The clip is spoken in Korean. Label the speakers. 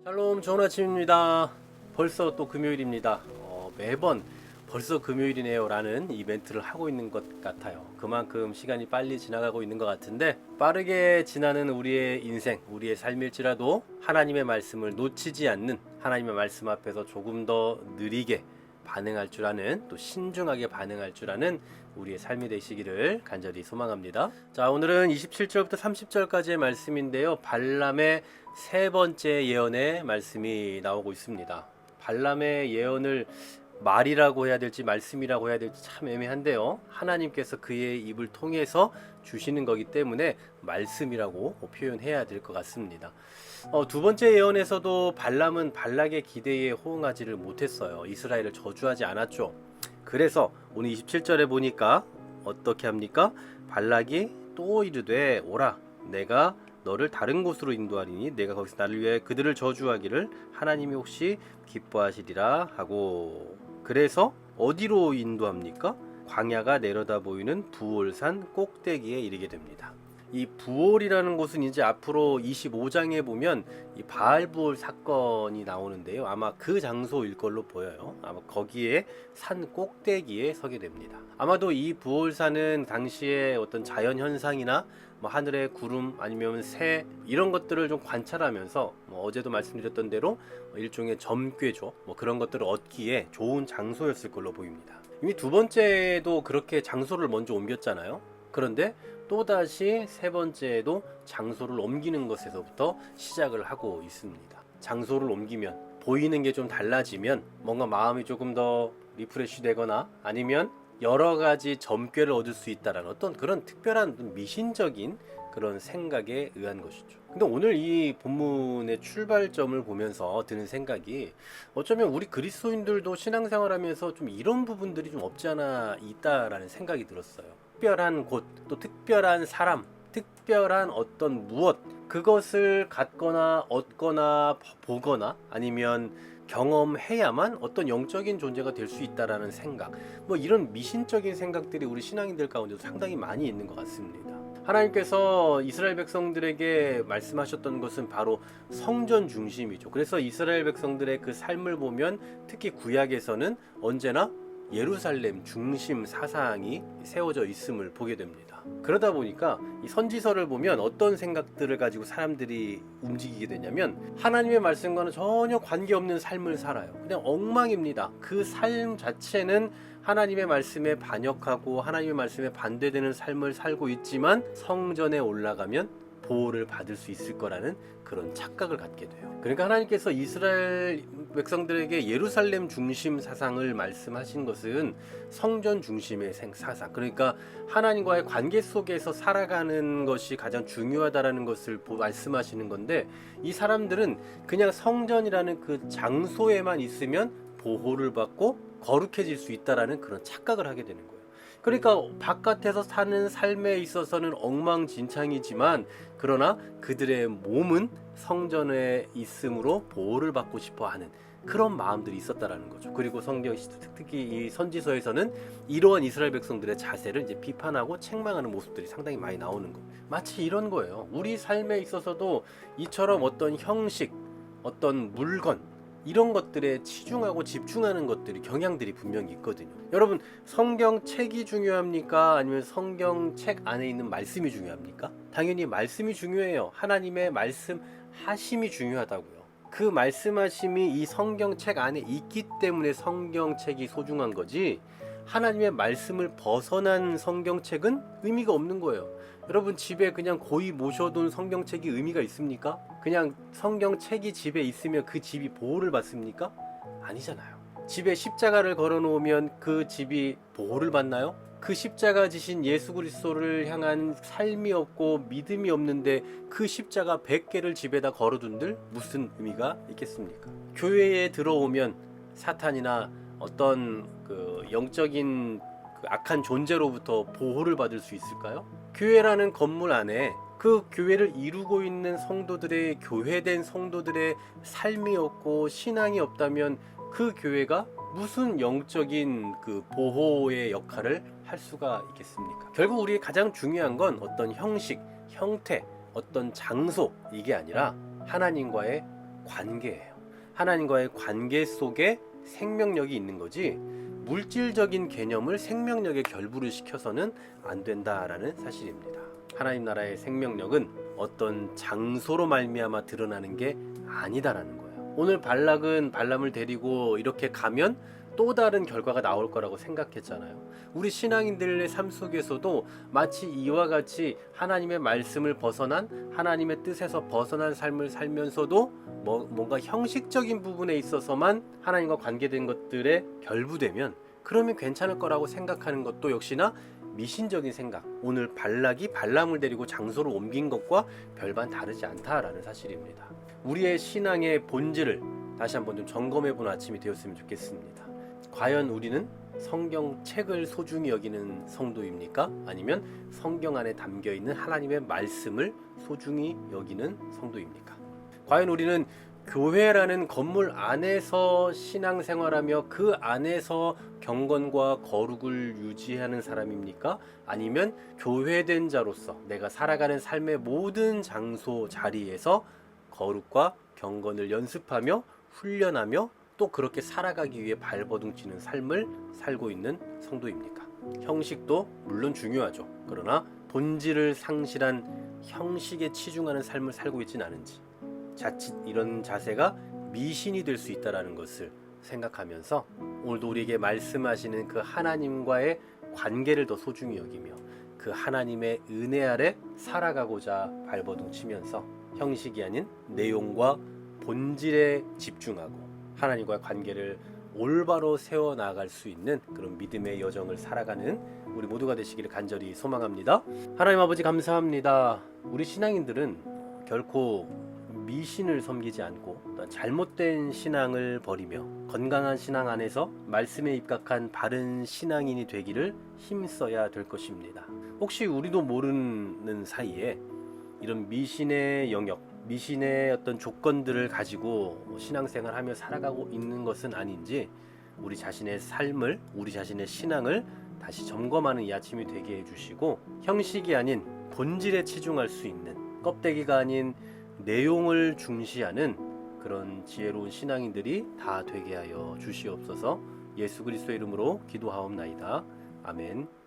Speaker 1: 샬롬, 좋은 아침입니다. 벌써 또 금요일입니다. 매번 벌써 금요일이네요 라는 이벤트를 하고 있는 것 같아요. 그만큼 시간이 빨리 지나가고 있는 것 같은데, 빠르게 지나는 우리의 인생, 우리의 삶일지라도 하나님의 말씀을 놓치지 않는, 하나님의 말씀 앞에서 조금 더 느리게 반응할 줄 아는, 또 신중하게 반응할 줄 아는 우리의 삶이 되시기를 간절히 소망합니다. 자, 오늘은 27절부터 30절까지의 말씀인데요, 발람의 세 번째 예언의 말씀이 나오고 있습니다. 발람의 예언을 말이라고 해야 될지 말씀이라고 해야 될지 참 애매한데요, 하나님께서 그의 입을 통해서 주시는 거기 때문에 말씀이라고 표현해야 될 것 같습니다. 두 번째 예언에서도 발람은 발락의 기대에 호응하지를 못했어요. 이스라엘을 저주하지 않았죠. 그래서 오늘 27절에 보니까 어떻게 합니까? 발락이 또 이르되 오라, 내가 너를 다른 곳으로 인도하리니 내가 거기서 나를 위해 그들을 저주하기를 하나님이 혹시 기뻐하시리라 하고, 그래서 어디로 인도합니까? 광야가 내려다 보이는 부올산 꼭대기에 이르게 됩니다. 이 부올이라는 곳은 이제 앞으로 25장에 보면 이 바알부올 사건이 나오는데요, 아마 그 장소일 걸로 보여요. 아마 거기에 산 꼭대기에 서게 됩니다. 아마도 이 부올산은 당시에 어떤 자연 현상이나 하늘의 구름 아니면 새, 이런 것들을 좀 관찰하면서 어제도 말씀드렸던 대로 일종의 점괘죠, 그런 것들을 얻기에 좋은 장소였을 걸로 보입니다. 이미 두 번째도 그렇게 장소를 먼저 옮겼잖아요. 그런데 또다시 세 번째에도 장소를 옮기는 것에서부터 시작을 하고 있습니다. 장소를 옮기면, 보이는 게 좀 달라지면 뭔가 마음이 조금 더 리프레시 되거나 아니면 여러 가지 점괘를 얻을 수 있다는 어떤 그런 특별한 미신적인 그런 생각에 의한 것이죠. 근데 오늘 이 본문의 출발점을 보면서 드는 생각이, 어쩌면 우리 그리스도인들도 신앙생활하면서 좀 이런 부분들이 좀 없지 않아 있다라는 생각이 들었어요. 특별한 곳, 또 특별한 사람, 특별한 어떤 무엇, 그것을 갖거나 얻거나 보거나 아니면 경험해야만 어떤 영적인 존재가 될 수 있다라는 생각, 이런 미신적인 생각들이 우리 신앙인들 가운데도 상당히 많이 있는 것 같습니다. 하나님께서 이스라엘 백성들에게 말씀하셨던 것은 바로 성전 중심이죠. 그래서 이스라엘 백성들의 그 삶을 보면 특히 구약에서는 언제나 예루살렘 중심 사상이 세워져 있음을 보게 됩니다. 그러다 보니까 이 선지서를 보면 어떤 생각들을 가지고 사람들이 움직이게 되냐면, 하나님의 말씀과는 전혀 관계없는 삶을 살아요. 그냥 엉망입니다. 그 삶 자체는 하나님의 말씀에 반역하고 하나님의 말씀에 반대되는 삶을 살고 있지만, 성전에 올라가면 보호를 받을 수 있을 거라는 그런 착각을 갖게 돼요. 그러니까 하나님께서 이스라엘 백성들에게 예루살렘 중심 사상을 말씀하신 것은 성전 중심의 사상, 그러니까 하나님과의 관계 속에서 살아가는 것이 가장 중요하다라는 것을 말씀하시는 건데, 이 사람들은 그냥 성전이라는 그 장소에만 있으면 보호를 받고 거룩해질 수 있다라는 그런 착각을 하게 되는 거예요. 그러니까 바깥에서 사는 삶에 있어서는 엉망진창이지만, 그러나 그들의 몸은 성전에 있음으로 보호를 받고 싶어 하는 그런 마음들이 있었다라는 거죠. 그리고 성경, 특히 이 선지서에서는 이러한 이스라엘 백성들의 자세를 이제 비판하고 책망하는 모습들이 상당히 많이 나오는 거. 마치 이런 거예요. 우리 삶에 있어서도 이처럼 어떤 형식, 어떤 물건, 이런 것들에 치중하고 집중하는 것들이, 경향들이 분명히 있거든요. 여러분, 성경책이 중요합니까? 아니면 성경책 안에 있는 말씀이 중요합니까? 당연히 말씀이 중요해요. 하나님의 말씀하심이 중요하다고요. 그 말씀하심이 이 성경책 안에 있기 때문에 성경책이 소중한 거지, 하나님의 말씀을 벗어난 성경책은 의미가 없는 거예요. 여러분, 집에 그냥 고이 모셔둔 성경책이 의미가 있습니까? 그냥 성경책이 집에 있으면 그 집이 보호를 받습니까? 아니잖아요. 집에 십자가를 걸어 놓으면 그 집이 보호를 받나요? 그 십자가 지신 예수 그리스도를 향한 삶이 없고 믿음이 없는데 그 십자가 100개를 집에다 걸어둔들 무슨 의미가 있겠습니까? 교회에 들어오면 사탄이나 어떤 그 영적인 그 악한 존재로부터 보호를 받을 수 있을까요? 교회라는 건물 안에 그 교회를 이루고 있는 성도들의, 교회된 성도들의 삶이 없고 신앙이 없다면 그 교회가 무슨 영적인 그 보호의 역할을 할 수가 있겠습니까? 결국 우리의 가장 중요한 건 어떤 형식, 형태, 어떤 장소, 이게 아니라 하나님과의 관계예요. 하나님과의 관계 속에 생명력이 있는 거지 물질적인 개념을 생명력에 결부를 시켜서는 안 된다라는 사실입니다. 하나님 나라의 생명력은 어떤 장소로 말미암아 드러나는 게 아니다라는 거예요. 오늘 발락은 발람을 데리고 이렇게 가면 또 다른 결과가 나올 거라고 생각했잖아요. 우리 신앙인들의 삶 속에서도 마치 이와 같이 하나님의 말씀을 벗어난 하나님의 뜻에서 벗어난 삶을 살면서도 뭔가 형식적인 부분에 있어서만 하나님과 관계된 것들에 결부되면 그러면 괜찮을 거라고 생각하는 것도 역시나 미신적인 생각, 오늘 발락이 발람을 데리고 장소를 옮긴 것과 별반 다르지 않다라는 사실입니다. 우리의 신앙의 본질을 다시 한번 좀 점검해보는 아침이 되었으면 좋겠습니다. 과연 우리는 성경책을 소중히 여기는 성도입니까? 아니면 성경 안에 담겨있는 하나님의 말씀을 소중히 여기는 성도입니까? 과연 우리는 교회라는 건물 안에서 신앙생활하며 그 안에서 경건과 거룩을 유지하는 사람입니까? 아니면 교회된 자로서 내가 살아가는 삶의 모든 장소 자리에서 거룩과 경건을 연습하며 훈련하며 또 그렇게 살아가기 위해 발버둥치는 삶을 살고 있는 성도입니까? 형식도 물론 중요하죠. 그러나 본질을 상실한 형식에 치중하는 삶을 살고 있지는 않은지 자칫 이런 자세가 미신이 될 수 있다는 것을 생각하면서 오늘도 우리에게 말씀하시는 그 하나님과의 관계를 더 소중히 여기며 그 하나님의 은혜 아래 살아가고자 발버둥치면서 형식이 아닌 내용과 본질에 집중하고 하나님과의 관계를 올바로 세워나갈 수 있는 그런 믿음의 여정을 살아가는 우리 모두가 되시기를 간절히 소망합니다. 하나님 아버지 감사합니다. 우리 신앙인들은 결코 미신을 섬기지 않고 잘못된 신앙을 버리며 건강한 신앙 안에서 말씀에 입각한 바른 신앙인이 되기를 힘써야 될 것입니다. 혹시 우리도 모르는 사이에 이런 미신의 영역, 미신의 어떤 조건들을 가지고 신앙생활하며 살아가고 있는 것은 아닌지 우리 자신의 삶을, 우리 자신의 신앙을 다시 점검하는 이 아침이 되게 해주시고 형식이 아닌 본질에 치중할 수 있는 껍데기가 아닌 내용을 중시하는 그런 지혜로운 신앙인들이 다 되게 하여 주시옵소서. 예수 그리스도의 이름으로 기도하옵나이다. 아멘.